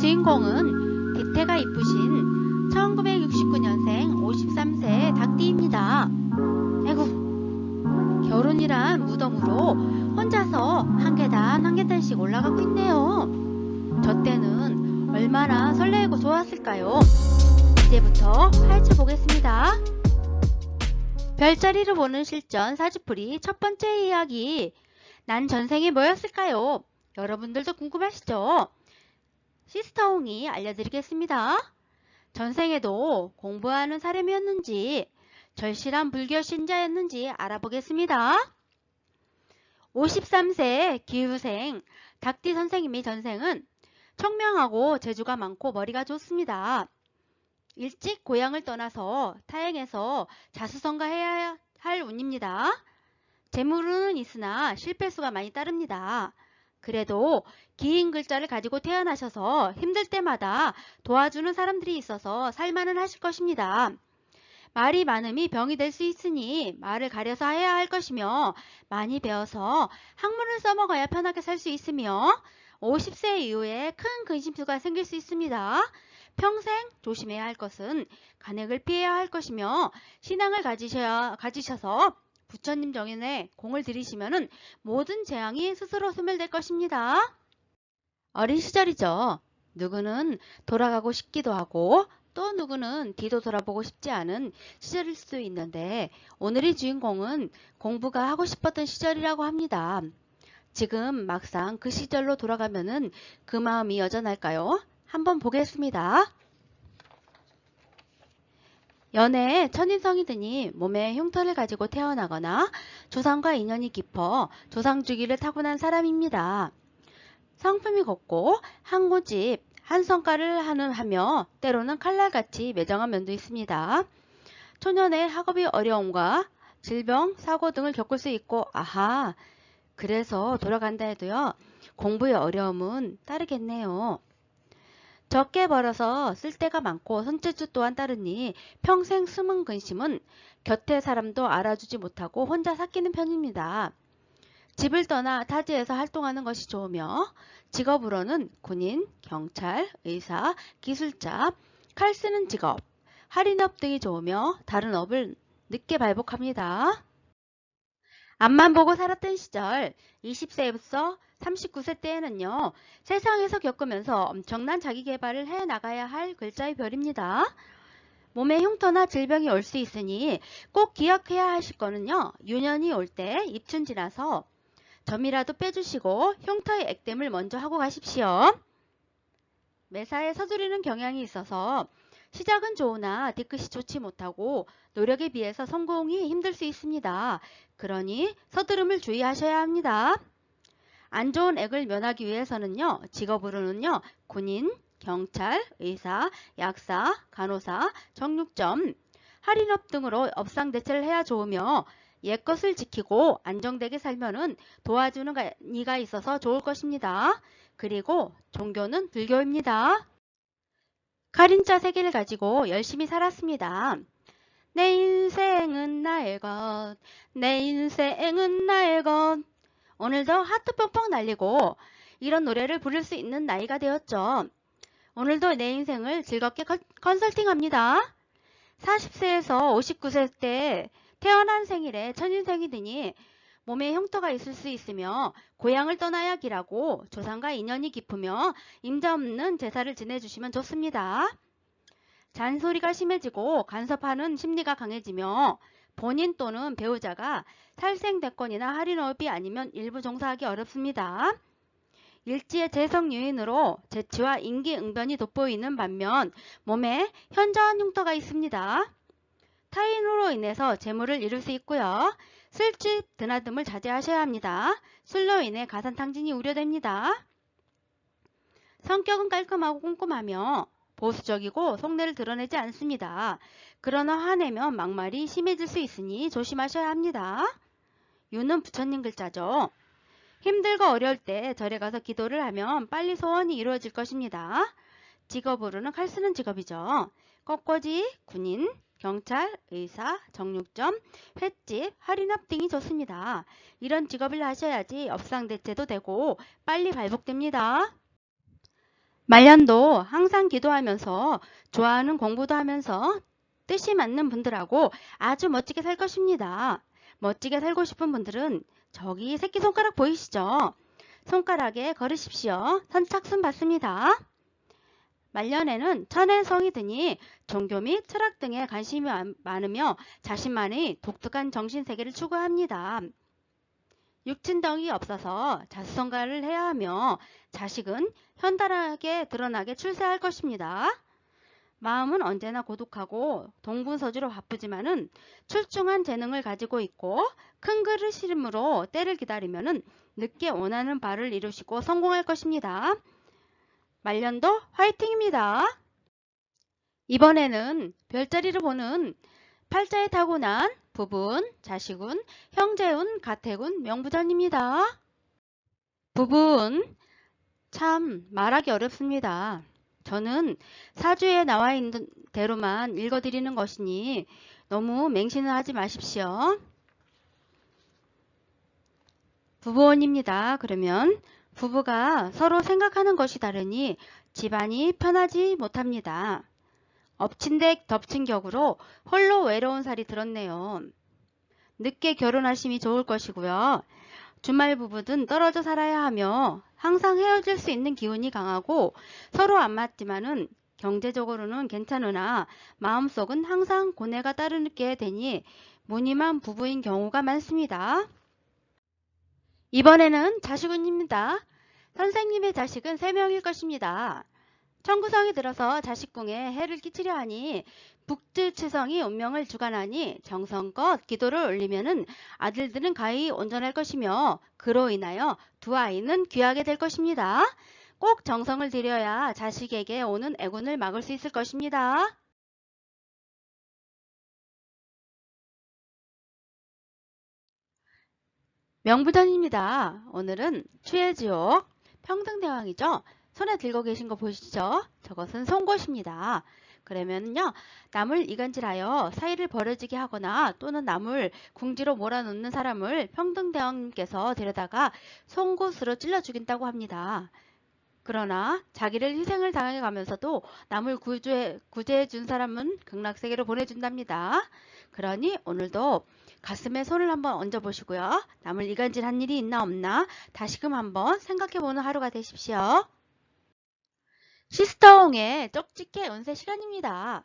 주인공은 기태가 이쁘신 1969년생 53세 닭띠입니다. 아이고, 결혼이란 무덤으로 혼자서 한 계단 한 계단씩 올라가고 있네요. 저 때는 얼마나 설레고 좋았을까요? 이제부터 파헤쳐 보겠습니다. 별자리를 보는 실전 4주풀이 첫 번째 이야기. 난 전생에 뭐였을까요? 여러분들도 궁금하시죠? 시스터홍이 알려드리겠습니다. 전생에도 공부하는 사람이었는지 절실한 불교 신자였는지 알아보겠습니다. 53세 기후생 닭띠 선생님의 전생은 청명하고 재주가 많고 머리가 좋습니다. 일찍 고향을 떠나서 타행해서 자수성가해야 할 운입니다. 재물은 있으나 실패수가 많이 따릅니다. 그래도 긴 글자를 가지고 태어나셔서 힘들 때마다 도와주는 사람들이 있어서 살만은 하실 것입니다. 말이 많음이 병이 될 수 있으니 말을 가려서 해야 할 것이며 많이 배워서 학문을 써먹어야 편하게 살 수 있으며 50세 이후에 큰 근심수가 생길 수 있습니다. 평생 조심해야 할 것은 간액을 피해야 할 것이며 신앙을 가지셔서 부처님 정인에 공을 들이시면은 모든 재앙이 스스로 소멸될 것입니다. 어린 시절이죠. 누구는 돌아가고 싶기도 하고 또 누구는 뒤도 돌아보고 싶지 않은 시절일 수도 있는데 오늘의 주인공은 공부가 하고 싶었던 시절이라고 합니다. 지금 막상 그 시절로 돌아가면은 그 마음이 여전할까요? 한번 보겠습니다. 연애에 천인성이 드니 몸에 흉터를 가지고 태어나거나 조상과 인연이 깊어 조상주기를 타고난 사람입니다. 성품이 곱고 한 고집, 한 성과를 하며 때로는 칼날같이 매정한 면도 있습니다. 초년에 학업이 어려움과 질병, 사고 등을 겪을 수 있고 아하, 그래서 돌아간다 해도요. 공부의 어려움은 따르겠네요. 적게 벌어서 쓸 데가 많고 손재주 또한 따르니 평생 숨은 근심은 곁에 사람도 알아주지 못하고 혼자 삭히는 편입니다. 집을 떠나 타지에서 활동하는 것이 좋으며 직업으로는 군인, 경찰, 의사, 기술자, 칼 쓰는 직업, 할인업 등이 좋으며 다른 업을 늦게 발복합니다. 앞만 보고 살았던 시절 20세부터 39세 때에는요. 세상에서 겪으면서 엄청난 자기개발을 해나가야 할 글자의 별입니다. 몸에 흉터나 질병이 올 수 있으니 꼭 기억해야 하실 거는요. 유년이 올 때 입춘 지나서 점이라도 빼주시고 흉터의 액땜을 먼저 하고 가십시오. 매사에 서두르는 경향이 있어서 시작은 좋으나 뒤끝이 좋지 못하고 노력에 비해서 성공이 힘들 수 있습니다. 그러니 서두름을 주의하셔야 합니다. 안 좋은 액을 면하기 위해서는요. 직업으로는요. 군인, 경찰, 의사, 약사, 간호사, 정육점, 할인업 등으로 업상대체를 해야 좋으며 옛것을 지키고 안정되게 살면은 도와주는 이가 있어서 좋을 것입니다. 그리고 종교는 불교입니다. 가림자 3개를 가지고 열심히 살았습니다. 내 인생은 나의 것, 내 인생은 나의 것. 오늘도 하트 뻥뻥 날리고 이런 노래를 부를 수 있는 나이가 되었죠. 오늘도 내 인생을 즐겁게 컨설팅합니다. 40세에서 59세 때 태어난 생일에 천인생이 드니 몸에 흉터가 있을 수 있으며 고향을 떠나야 길하고 조상과 인연이 깊으며 임자 없는 제사를 지내주시면 좋습니다. 잔소리가 심해지고 간섭하는 심리가 강해지며 본인 또는 배우자가 살생대권이나 할인업이 아니면 일부 종사하기 어렵습니다. 일지의 재성 요인으로 재치와 인기응변이 돋보이는 반면 몸에 현저한 흉터가 있습니다. 타인으로 인해서 재물을 잃을 수 있고요. 술집 드나듦을 자제하셔야 합니다. 술로 인해 가산탕진이 우려됩니다. 성격은 깔끔하고 꼼꼼하며 보수적이고 속내를 드러내지 않습니다. 그러나 화내면 막말이 심해질 수 있으니 조심하셔야 합니다. 유는 부처님 글자죠. 힘들고 어려울 때 절에 가서 기도를 하면 빨리 소원이 이루어질 것입니다. 직업으로는 칼 쓰는 직업이죠. 꺾거지, 군인, 경찰, 의사, 정육점, 횟집, 할인업 등이 좋습니다. 이런 직업을 하셔야지 업상대체도 되고 빨리 발복됩니다. 말년도 항상 기도하면서 좋아하는 공부도 하면서 뜻이 맞는 분들하고 아주 멋지게 살 것입니다. 멋지게 살고 싶은 분들은 저기 새끼손가락 보이시죠? 손가락에 걸으십시오. 선착순 받습니다. 말년에는 천혜성이 드니 종교 및 철학 등에 관심이 많으며 자신만의 독특한 정신세계를 추구합니다. 육친덕이 없어서 자수성가를 해야 하며 자식은 현달하게 드러나게 출세할 것입니다. 마음은 언제나 고독하고 동분서주로 바쁘지만은 출중한 재능을 가지고 있고 큰 그릇이므로 때를 기다리면은 늦게 원하는 바를 이루시고 성공할 것입니다. 말년도 화이팅입니다. 이번에는 별자리를 보는 팔자에 타고난 부분, 자식운, 형제운, 가택운, 명부전입니다. 부분 참 말하기 어렵습니다. 저는 사주에 나와 있는 대로만 읽어드리는 것이니 너무 맹신을 하지 마십시오. 부부원입니다. 그러면 부부가 서로 생각하는 것이 다르니 집안이 편하지 못합니다. 엎친 데 덮친 격으로 홀로 외로운 살이 들었네요. 늦게 결혼하심이 좋을 것이고요. 주말 부부든 떨어져 살아야 하며 항상 헤어질 수 있는 기운이 강하고 서로 안 맞지만은 경제적으로는 괜찮으나 마음속은 항상 고뇌가 따르게 되니 무늬만 부부인 경우가 많습니다. 이번에는 자식운입니다. 선생님의 자식은 3명일 것입니다. 청구성이 들어서 자식궁에 해를 끼치려 하니 북두치성이 운명을 주관하니 정성껏 기도를 올리면은 아들들은 가히 온전할 것이며 그로 인하여 두 아이는 귀하게 될 것입니다. 꼭 정성을 들여야 자식에게 오는 애군을 막을 수 있을 것입니다. 명부전입니다. 오늘은 추해지옥 평등대왕이죠. 손에 들고 계신 거 보시죠? 저것은 송곳입니다. 그러면요, 남을 이간질하여 사이를 벌어지게 하거나 또는 남을 궁지로 몰아넣는 사람을 평등대왕님께서 데려다가 송곳으로 찔러 죽인다고 합니다. 그러나 자기를 희생을 당해 가면서도 남을 구제해 준 사람은 극락세계로 보내준답니다. 그러니 오늘도 가슴에 손을 한번 얹어 보시고요. 남을 이간질한 일이 있나 없나 다시금 한번 생각해보는 하루가 되십시오. 시스터홍의 쪽집게 운세 시간입니다.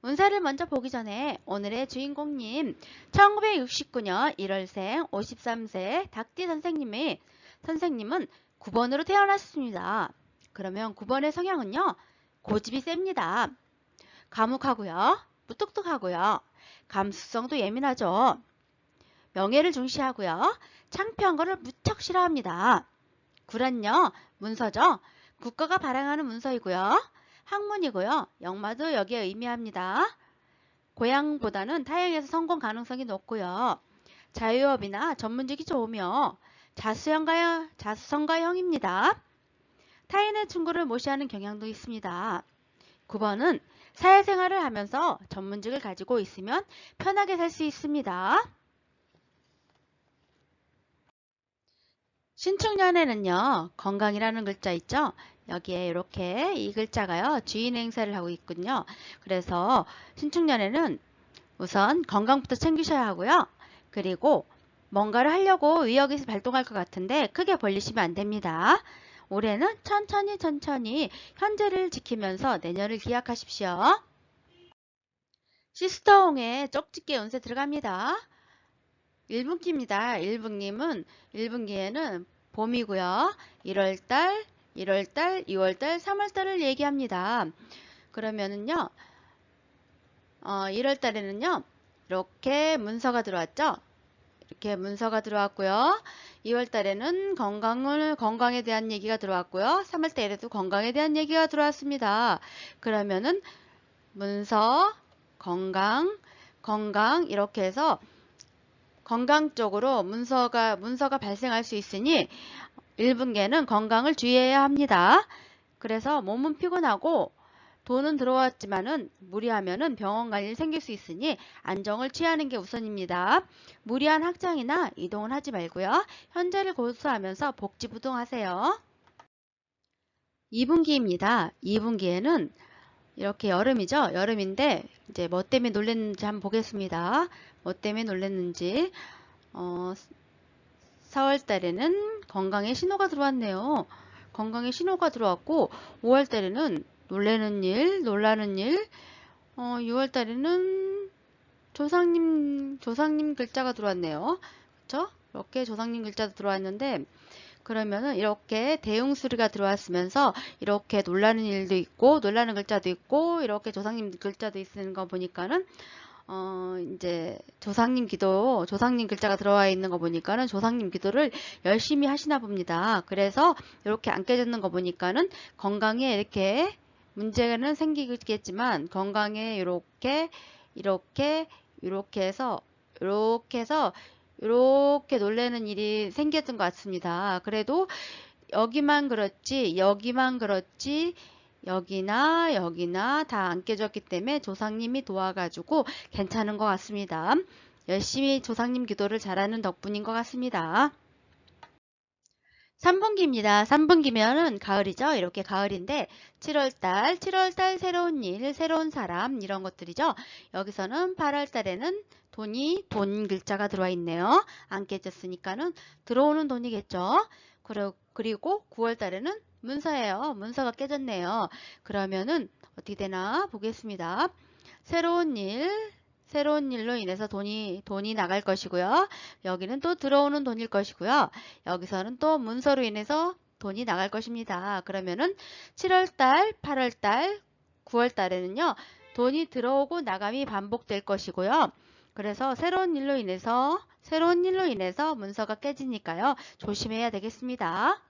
운세를 먼저 보기 전에 오늘의 주인공님 1969년 1월생 53세 닭띠 선생님은 9번으로 태어났습니다. 그러면 9번의 성향은요. 고집이 셉니다. 과묵하고요. 무뚝뚝하고요. 감수성도 예민하죠. 명예를 중시하고요. 창피한 거를 무척 싫어합니다. 구란요. 문서죠. 국가가 발행하는 문서이고요. 학문이고요. 역마도 여기에 의미합니다. 고향보다는 타향에서 성공 가능성이 높고요. 자유업이나 전문직이 좋으며 자수성가형입니다. 타인의 충고를 무시하는 경향도 있습니다. 9번은 사회생활을 하면서 전문직을 가지고 있으면 편하게 살 수 있습니다. 신축년에는요. 건강이라는 글자 있죠. 여기에 이렇게 이 글자가요. 주인 행세를 하고 있군요. 그래서 신축년에는 우선 건강부터 챙기셔야 하고요. 그리고 뭔가를 하려고 의욕이 발동할 것 같은데 크게 벌리시면 안 됩니다. 올해는 천천히 현재를 지키면서 내년을 기약하십시오. 시스터홍의 쪽집게 운세 들어갑니다. 1분기입니다. 1분기에는 봄이고요. 1월달, 2월달, 3월달을 얘기합니다. 그러면은요. 1월달에는요. 이렇게 문서가 들어왔죠. 이렇게 문서가 들어왔고요. 2월달에는 건강에 대한 얘기가 들어왔고요. 3월달에도 건강에 대한 얘기가 들어왔습니다. 그러면은 문서, 건강 이렇게 해서 건강 쪽으로 문서가 발생할 수 있으니 1분기에는 건강을 주의해야 합니다. 그래서 몸은 피곤하고 돈은 들어왔지만은 무리하면은 병원 갈 일 생길 수 있으니 안정을 취하는 게 우선입니다. 무리한 확장이나 이동을 하지 말고요. 현재를 고수하면서 복지부동하세요. 2분기입니다. 2분기에는 이렇게 여름이죠. 여름인데 이제 뭐 때문에 놀랬는지 한번 보겠습니다. 뭐 때문에 놀랬는지 4월 달에는 건강에 신호가 들어왔네요. 건강에 신호가 들어왔고 5월 달에는 놀라는 일 6월 달에는 조상님 글자가 들어왔네요. 그쵸? 이렇게 조상님 글자도 들어왔는데 그러면은 이렇게 대응수리가 들어왔으면서 이렇게 놀라는 일도 있고 놀라는 글자도 있고 이렇게 조상님 글자도 있는 거 보니까는 이제 조상님 글자가 들어와 있는 거 보니까는 조상님 기도를 열심히 하시나 봅니다. 그래서 이렇게 안 깨졌는 거 보니까는 건강에 이렇게 문제는 생기겠지만 건강에 이렇게 해서 이렇게 놀라는 일이 생겼던 것 같습니다. 그래도 여기만 그렇지 여기나 다 안 깨졌기 때문에 조상님이 도와가지고 괜찮은 것 같습니다. 열심히 조상님 기도를 잘하는 덕분인 것 같습니다. 3분기입니다. 3분기면은 가을이죠. 이렇게 가을인데 7월달 새로운 일, 새로운 사람 이런 것들이죠. 여기서는 8월달에는 돈 글자가 들어와 있네요. 안 깨졌으니까는 들어오는 돈이겠죠. 그리고 9월달에는 문서예요. 문서가 깨졌네요. 그러면은 어떻게 되나 보겠습니다. 새로운 일로 인해서 돈이 나갈 것이고요. 여기는 또 들어오는 돈일 것이고요. 여기서는 또 문서로 인해서 돈이 나갈 것입니다. 그러면은 7월달, 8월달, 9월달에는요. 돈이 들어오고 나감이 반복될 것이고요. 그래서 새로운 일로 인해서 문서가 깨지니까요. 조심해야 되겠습니다.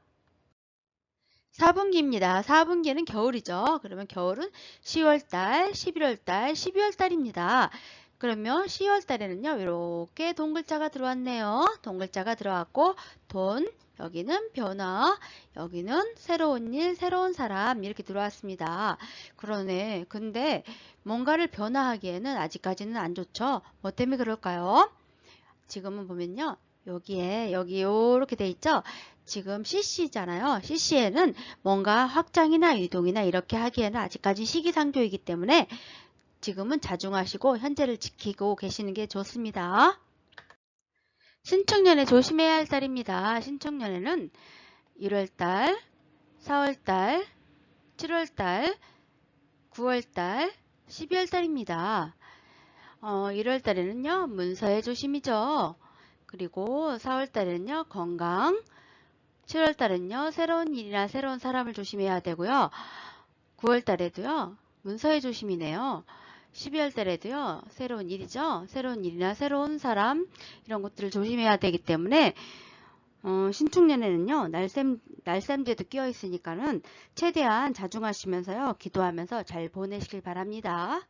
4분기입니다. 4분기는 겨울이죠. 그러면 겨울은 10월달, 11월달, 12월달입니다. 그러면 10월달에는요. 이렇게 동글자가 들어왔네요. 동글자가 들어왔고 돈, 여기는 변화, 여기는 새로운 일, 새로운 사람 이렇게 들어왔습니다. 그러네. 근데 뭔가를 변화하기에는 아직까지는 안 좋죠. 뭐 때문에 그럴까요? 지금은 보면요. 여기 이렇게 돼 있죠. 지금 CC잖아요. CC에는 뭔가 확장이나 이동이나 이렇게 하기에는 아직까지 시기상조이기 때문에 지금은 자중하시고 현재를 지키고 계시는 게 좋습니다. 신축년에 조심해야 할 달입니다. 신축년에는 1월달, 4월달, 7월달, 9월달, 12월달입니다. 1월달에는요. 문서의 조심이죠. 그리고 4월달에는요. 건강, 7월달은요. 새로운 일이나 새로운 사람을 조심해야 되고요. 9월달에도요. 문서의 조심이네요. 12월달에도요. 새로운 일이죠. 새로운 일이나 새로운 사람 이런 것들을 조심해야 되기 때문에 신축년에는요. 날샘제도 끼어 있으니까는 최대한 자중하시면서요. 기도하면서 잘 보내시길 바랍니다.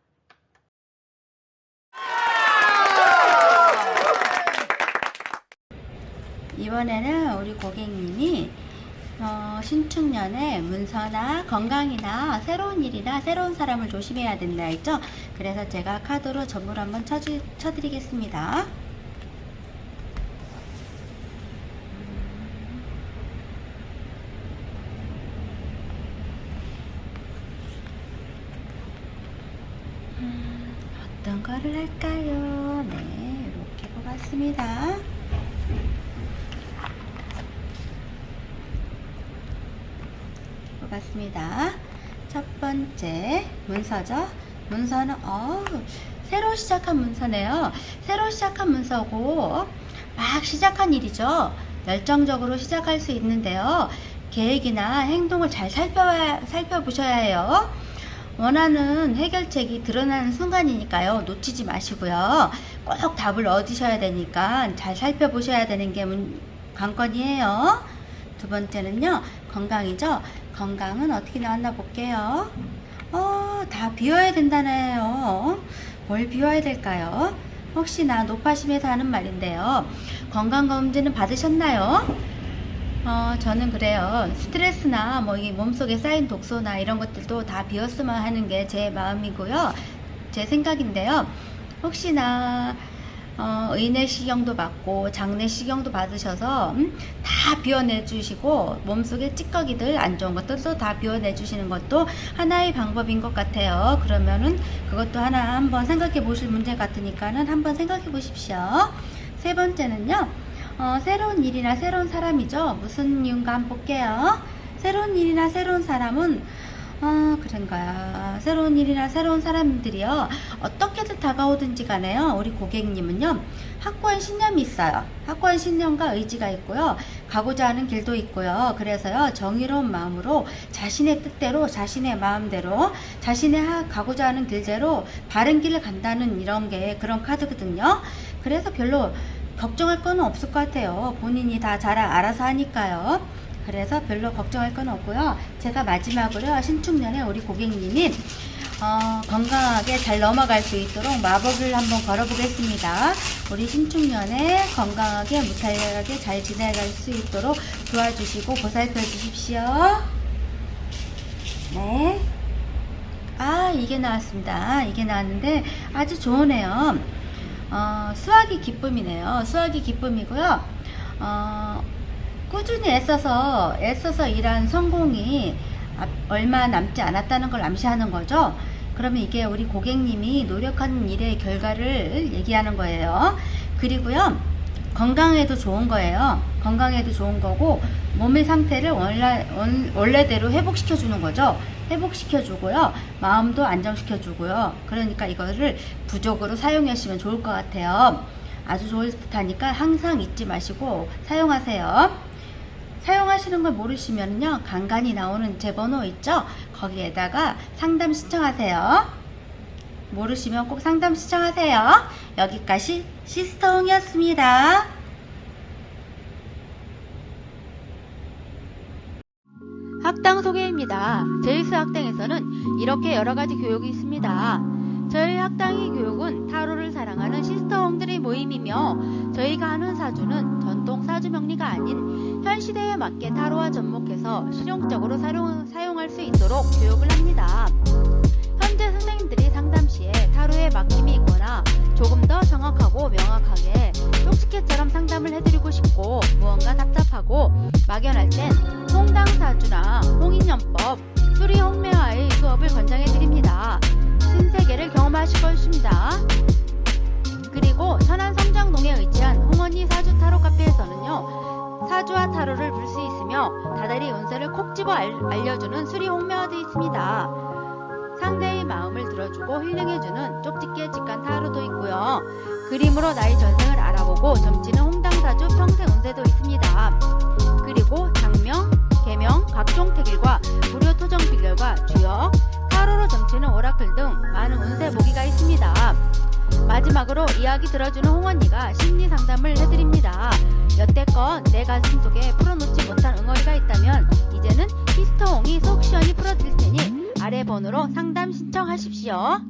이번에는 우리 고객님이 신축년에 문서나 건강이나 새로운 일이나 새로운 사람을 조심해야 된다 했죠. 그래서 제가 카드로 전부를 한번 쳐드리겠습니다. 어떤 거를 할까요? 네, 이렇게 뽑았습니다. 뽑았습니다. 첫 번째 문서죠. 문서는 새로 시작한 문서네요. 새로 시작한 문서고 막 시작한 일이죠. 열정적으로 시작할 수 있는데요. 계획이나 행동을 잘 살펴보셔야 해요. 원하는 해결책이 드러나는 순간이니까요. 놓치지 마시고요. 꼭 답을 얻으셔야 되니까 잘 살펴보셔야 되는 게 관건이에요. 두 번째는요. 건강이죠. 건강은 어떻게 나왔나 볼게요. 다 비워야 된다네요. 뭘 비워야 될까요? 혹시나 노파심에서 하는 말인데요. 건강검진은 받으셨나요? 저는 그래요. 스트레스나 이 몸속에 쌓인 독소나 이런 것들도 다 비웠으면 하는 게 제 마음이고요. 제 생각인데요. 혹시나 의내시경도 받고 장내시경도 받으셔서 다 비워내주시고 몸속에 찌꺼기들 안 좋은 것들도 다 비워내주시는 것도 하나의 방법인 것 같아요. 그러면은 그것도 하나 한번 생각해 보실 문제 같으니까는 한번 생각해 보십시오. 세 번째는요, 새로운 일이나 새로운 사람이죠. 무슨 이유인가 한번 볼게요. 새로운 일이나 새로운 사람은 그런가요? 새로운 일이나 새로운 사람들이요, 어떻게든 다가오든지 간에요, 우리 고객님은요, 확고한 신념이 있어요. 확고한 신념과 의지가 있고요, 가고자 하는 길도 있고요. 그래서요, 정의로운 마음으로 자신의 뜻대로, 자신의 마음대로, 자신의 가고자 하는 길대로 바른 길을 간다는 이런 게 그런 카드거든요. 그래서 별로 걱정할 건 없을 것 같아요. 본인이 다 잘 알아서 하니까요. 그래서 별로 걱정할 건 없고요. 제가 마지막으로 신축년에 우리 고객님이 건강하게 잘 넘어갈 수 있도록 마법을 한번 걸어보겠습니다. 우리 신축년에 건강하게 무탈하게 잘 지내갈 수 있도록 도와주시고 보살펴 주십시오. 네. 이게 나왔습니다. 이게 나왔는데 아주 좋으네요. 수학이 기쁨이네요. 수학이 기쁨이고요. 꾸준히 애써서 일한 성공이 얼마 남지 않았다는 걸 암시하는 거죠. 그러면 이게 우리 고객님이 노력하는 일의 결과를 얘기하는 거예요. 그리고요, 건강에도 좋은 거예요. 건강에도 좋은 거고, 몸의 상태를 원래대로 회복시켜 주는 거죠. 회복시켜 주고요, 마음도 안정시켜 주고요. 그러니까 이거를 부족으로 사용하시면 좋을 것 같아요. 아주 좋을 듯하니까 항상 잊지 마시고 사용하세요. 사용하시는 걸 모르시면요, 간간히 나오는 제 번호 있죠? 거기에다가 상담 신청하세요. 모르시면 꼭 상담 신청하세요. 여기까지 시스터홍이었습니다. 학당 소개입니다. 제이스 학당에서는 이렇게 여러가지 교육이 있습니다. 저희 학당의 교육은 타로를 사랑하는 시스터홍들의 모임이며, 저희가 하는 사주는 전통 사주 명리가 아닌 현 시대에 맞게 타로와 접목해서 실용적으로 사용할 수 있도록 교육을 합니다. 현재 선생님들이 상담 시에 타로에 막힘이 있거나 조금 더 정확하고 명확하게 쪽지게처럼 상담을 해드리고 싶고 무언가 답답하고 막연할 땐 홍당사주나 홍인연법, 수리홍매화의 수업을 권장해드립니다. 신세계를 경험하실 것입니다. 그리고 천안 삼장동에 위치한 홍언니 사주 타로 카페에서는요, 사주와 타로를 볼 수 있으며 다달이 운세를 콕 집어 알려주는 수리홍매화도 있습니다. 상대의 마음을 들어주고 힐링해주는 쪽집게 직관 타로도 있고요. 그림으로 나의 전생을 알아보고 점치는 홍당사주 평생 운세도 있습니다. 그리고 장명, 계명, 각종 택일과 무료 토정 비결과 주역, 타로로 점치는 오라클 등 많은 운세 보기가 있습니다. 마지막으로 이야기 들어주는 홍언니가 심리 상담을 해드립니다. 여태껏 내 가슴 속에 풀어놓지 못한 응어리가 있다면 이제는 시스터홍이 속 시원히 풀어드릴 테니 아래 번호로 상담 신청하십시오.